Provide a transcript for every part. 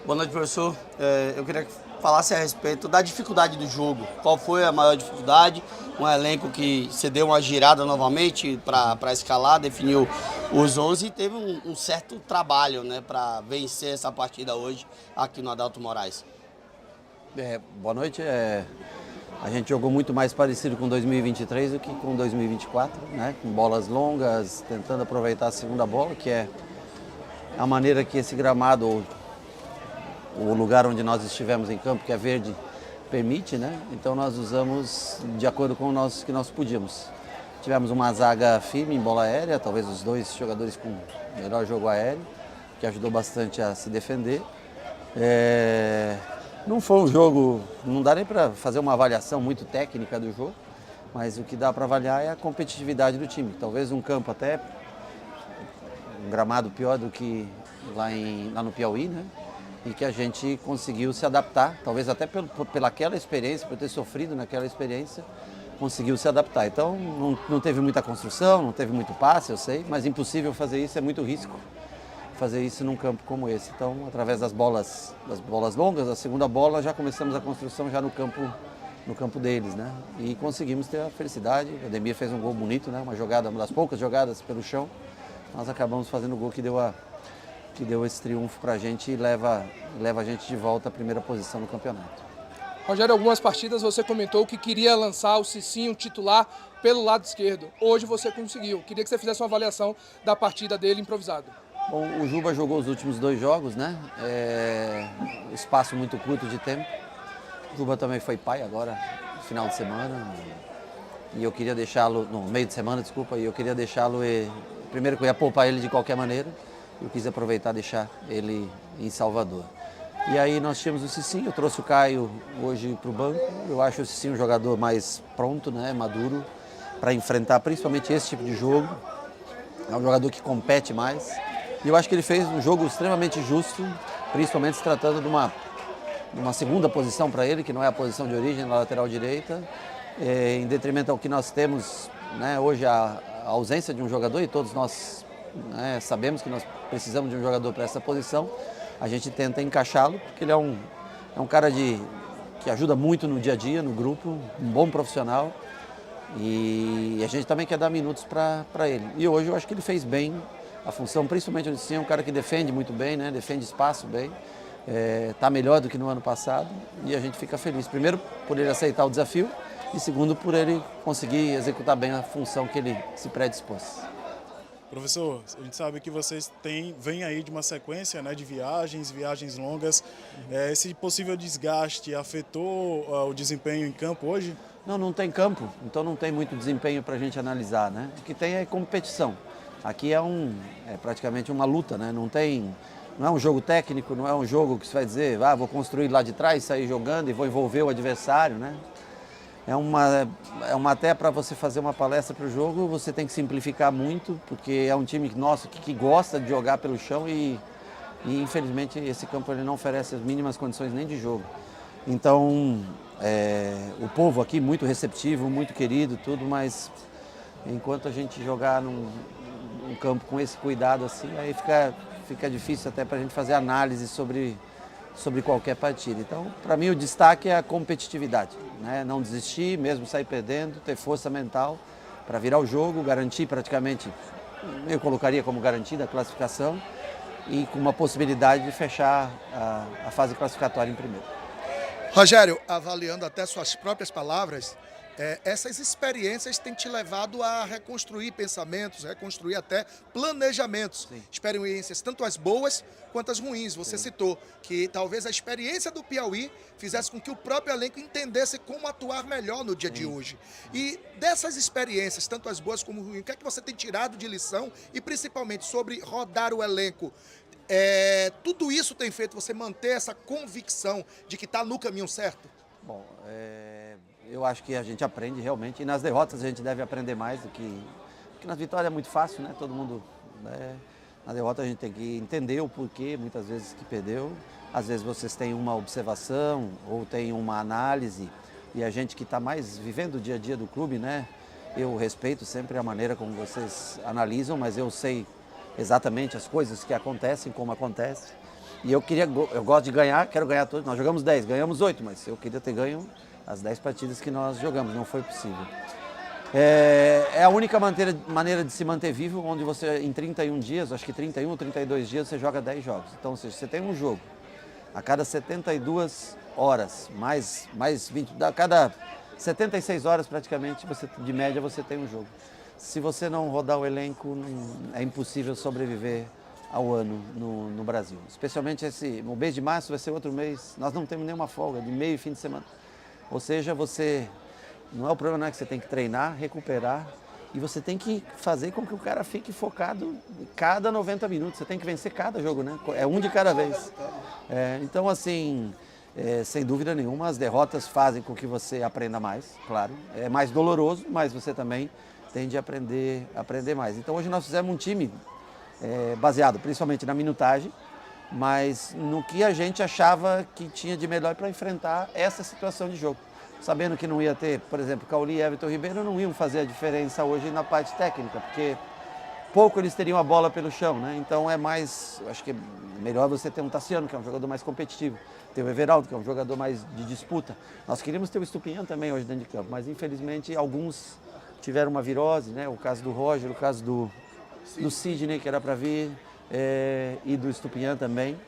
Boa noite, professor. Eu queria que falasse a respeito da dificuldade do jogo. Qual foi a maior dificuldade? Um elenco que você deu uma girada novamente para escalar, definiu os 11 e teve um certo trabalho, né, para vencer essa partida hoje aqui no Adalto Moraes. Boa noite. A gente jogou muito mais parecido com 2023 do que com 2024, né? Com bolas longas, tentando aproveitar a segunda bola, que é a maneira que esse gramado, o lugar onde nós estivemos em campo, que é verde, permite, né? Então nós usamos de acordo com o que nós podíamos. Tivemos uma zaga firme em bola aérea, talvez os dois jogadores com melhor jogo aéreo, que ajudou bastante a se defender. Não foi um jogo, não dá nem para fazer uma avaliação muito técnica do jogo, mas o que dá para avaliar é a competitividade do time. Talvez um campo até, um gramado pior do que lá no Piauí, né? E que a gente conseguiu se adaptar, talvez até pelaquela experiência, por ter sofrido naquela experiência, conseguiu se adaptar. Então não teve muita construção, não teve muito passe, eu sei, mas impossível fazer isso, é muito risco fazer isso num campo como esse. Então, através das bolas longas, a segunda bola, já começamos a construção já no campo deles, né? E conseguimos ter a felicidade. O Ademir fez um gol bonito, né? Uma das poucas jogadas pelo chão. Nós acabamos fazendo o gol que deu esse triunfo para a gente e leva a gente de volta à primeira posição no campeonato. Rogério, algumas partidas você comentou que queria lançar o Cicinho titular pelo lado esquerdo. Hoje você conseguiu. Queria que você fizesse uma avaliação da partida dele improvisado. Bom, o Juba jogou os últimos 2 jogos, né? Espaço muito curto de tempo. O Juba também foi pai agora, no final de semana. E eu queria deixá-lo, no meio de semana, desculpa, e eu queria deixá-lo, primeiro que eu ia poupar ele de qualquer maneira. Eu quis aproveitar e deixar ele em Salvador. E aí nós tínhamos o Cicinho, eu trouxe o Caio hoje para o banco. Eu acho o Cicinho um jogador mais pronto, né? Maduro, para enfrentar principalmente esse tipo de jogo. É um jogador que compete mais. E eu acho que ele fez um jogo extremamente justo, principalmente se tratando de uma segunda posição para ele, que não é a posição de origem, na lateral direita, em detrimento ao que nós temos, né, hoje, a ausência de um jogador, e todos nós, né, sabemos que nós precisamos de um jogador para essa posição. A gente tenta encaixá-lo, porque ele é um cara que ajuda muito no dia a dia, no grupo, um bom profissional, e a gente também quer dar minutos para ele. E hoje eu acho que ele fez bem a função, principalmente o Cicinho, é um cara que defende muito bem, né? Defende espaço bem, está melhor do que no ano passado, e a gente fica feliz. Primeiro, por ele aceitar o desafio, e segundo, por ele conseguir executar bem a função que ele se predispôs. Professor, a gente sabe que vocês vêm aí de uma sequência, né, de viagens longas. Esse possível desgaste afetou o desempenho em campo hoje? Não tem campo, então não tem muito desempenho para a gente analisar, né? O que tem é competição. Aqui é praticamente uma luta, né? Não é um jogo técnico, não é um jogo que você vai dizer, vou construir lá de trás, sair jogando e vou envolver o adversário, né? É uma até para você fazer uma palestra para o jogo, você tem que simplificar muito, porque é um time nosso que gosta de jogar pelo chão e infelizmente esse campo ele não oferece as mínimas condições nem de jogo. Então, o povo aqui muito receptivo, muito querido, tudo, mas enquanto a gente jogar num campo com esse cuidado assim, aí fica difícil até para a gente fazer análise sobre qualquer partida. Então, para mim, o destaque é a competitividade, né? Não desistir, mesmo sair perdendo, ter força mental para virar o jogo, garantir praticamente, eu colocaria como garantida a classificação e com uma possibilidade de fechar a fase classificatória em primeiro. Rogério, avaliando até suas próprias palavras, essas experiências têm te levado a reconstruir pensamentos, reconstruir até planejamentos. Sim. Experiências tanto as boas quanto as ruins. Você citou que talvez a experiência do Piauí fizesse com que o próprio elenco entendesse como atuar melhor no dia de hoje. E dessas experiências, tanto as boas como as ruins, o que é que você tem tirado de lição e principalmente sobre rodar o elenco? Tudo isso tem feito você manter essa convicção de que está no caminho certo? Bom, eu acho que a gente aprende realmente, e nas derrotas a gente deve aprender mais do que... Porque nas vitórias é muito fácil, né? Todo mundo... Na derrota a gente tem que entender o porquê, muitas vezes, que perdeu. Às vezes vocês têm uma observação ou têm uma análise, e a gente que está mais vivendo o dia a dia do clube, né? Eu respeito sempre a maneira como vocês analisam, mas eu sei exatamente as coisas que acontecem, como acontece. E eu gosto de ganhar, quero ganhar todos. Nós jogamos 10, ganhamos 8, mas eu queria ter ganho as 10 partidas que nós jogamos, não foi possível. É a única maneira de se manter vivo, onde você, em 31 dias, acho que 31 ou 32 dias, você joga 10 jogos. Então, ou seja, você tem um jogo a cada 72 horas, mais 20, a cada 76 horas praticamente, de média, você tem um jogo. Se você não rodar o elenco, é impossível sobreviver ao ano no Brasil. Especialmente o mês de março vai ser outro mês, nós não temos nenhuma folga, de meio e fim de semana. Ou seja, o problema não é que você tem que treinar, recuperar, e você tem que fazer com que o cara fique focado cada 90 minutos. Você tem que vencer cada jogo, né? É um de cada vez. Então, assim, sem dúvida nenhuma, as derrotas fazem com que você aprenda mais, claro. É mais doloroso, mas você também tende a aprender mais. Então, hoje nós fizemos um time baseado principalmente na minutagem, mas no que a gente achava que tinha de melhor para enfrentar essa situação de jogo. Sabendo que não ia ter, por exemplo, Cauli e Everton Ribeiro não iam fazer a diferença hoje na parte técnica, porque pouco eles teriam a bola pelo chão, né? Então acho que é melhor você ter um Tassiano, que é um jogador mais competitivo, ter o Everaldo, que é um jogador mais de disputa. Nós queríamos ter o Estupinhan também hoje dentro de campo, mas infelizmente alguns tiveram uma virose, né? O caso do Roger, o caso do Sidney, que era para vir, e do Estupinhan também.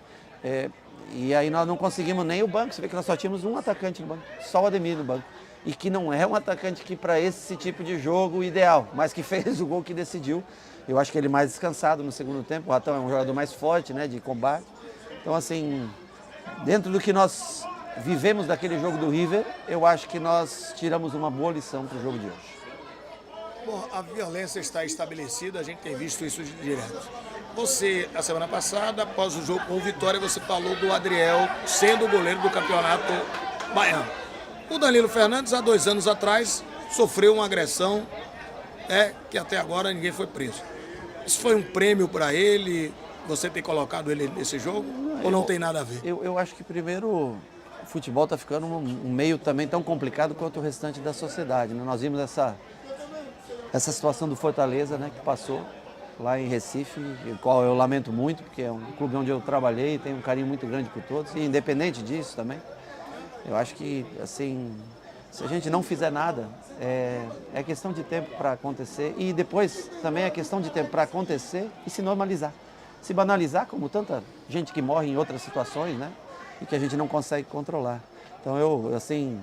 E aí nós não conseguimos nem o banco, você vê que nós só tínhamos um atacante no banco, só o Ademir no banco. E que não é um atacante que para esse tipo de jogo ideal, mas que fez o gol que decidiu. Eu acho que ele mais descansado no segundo tempo, o Ratão é um jogador mais forte, né, de combate. Então assim, dentro do que nós vivemos daquele jogo do River, eu acho que nós tiramos uma boa lição para o jogo de hoje. Bom, a violência está estabelecida, a gente tem visto isso direto. Você, a semana passada, após o jogo com o Vitória, você falou do Adriel sendo o goleiro do campeonato baiano. O Danilo Fernandes, há 2 anos atrás, sofreu uma agressão, que até agora ninguém foi preso. Isso foi um prêmio para ele? Você ter colocado ele nesse jogo? Ou não tem nada a ver? Eu acho que primeiro o futebol está ficando um meio também tão complicado quanto o restante da sociedade, né? Nós vimos essa situação do Fortaleza, né, que passou lá em Recife, o qual eu lamento muito, porque é um clube onde eu trabalhei e tenho um carinho muito grande por todos, e independente disso também, eu acho que, assim, se a gente não fizer nada, é questão de tempo para acontecer, e depois também é questão de tempo para acontecer e se normalizar. Se banalizar, como tanta gente que morre em outras situações, né, e que a gente não consegue controlar. Então eu, assim,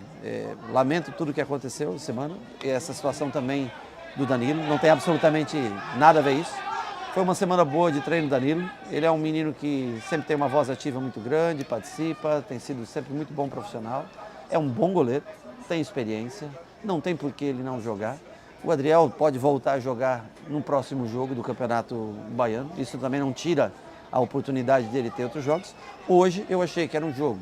lamento tudo o que aconteceu essa semana, e essa situação também do Danilo, não tem absolutamente nada a ver isso. Foi uma semana boa de treino do Danilo, ele é um menino que sempre tem uma voz ativa muito grande, participa, tem sido sempre muito bom profissional, é um bom goleiro, tem experiência, não tem por que ele não jogar. O Adriel pode voltar a jogar no próximo jogo do Campeonato Baiano, isso também não tira a oportunidade dele ter outros jogos. Hoje eu achei que era um jogo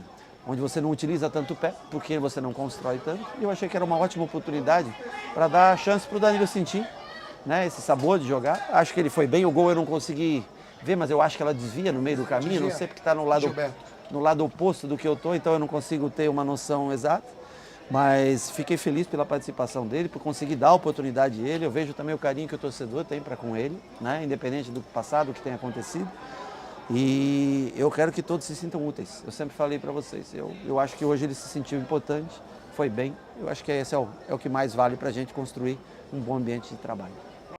onde você não utiliza tanto o pé, porque você não constrói tanto. E eu achei que era uma ótima oportunidade para dar a chance para o Danilo sentir, né, esse sabor de jogar. Acho que ele foi bem, o gol eu não consegui ver, mas eu acho que ela desvia no meio do caminho, não sei porque está no lado oposto do que eu estou, então eu não consigo ter uma noção exata. Mas fiquei feliz pela participação dele, por conseguir dar a oportunidade a ele. Eu vejo também o carinho que o torcedor tem para com ele, né, independente do passado, que tenha acontecido. E eu quero que todos se sintam úteis. Eu sempre falei para vocês, eu acho que hoje ele se sentiu importante, foi bem. Eu acho que esse é o que mais vale para a gente construir um bom ambiente de trabalho.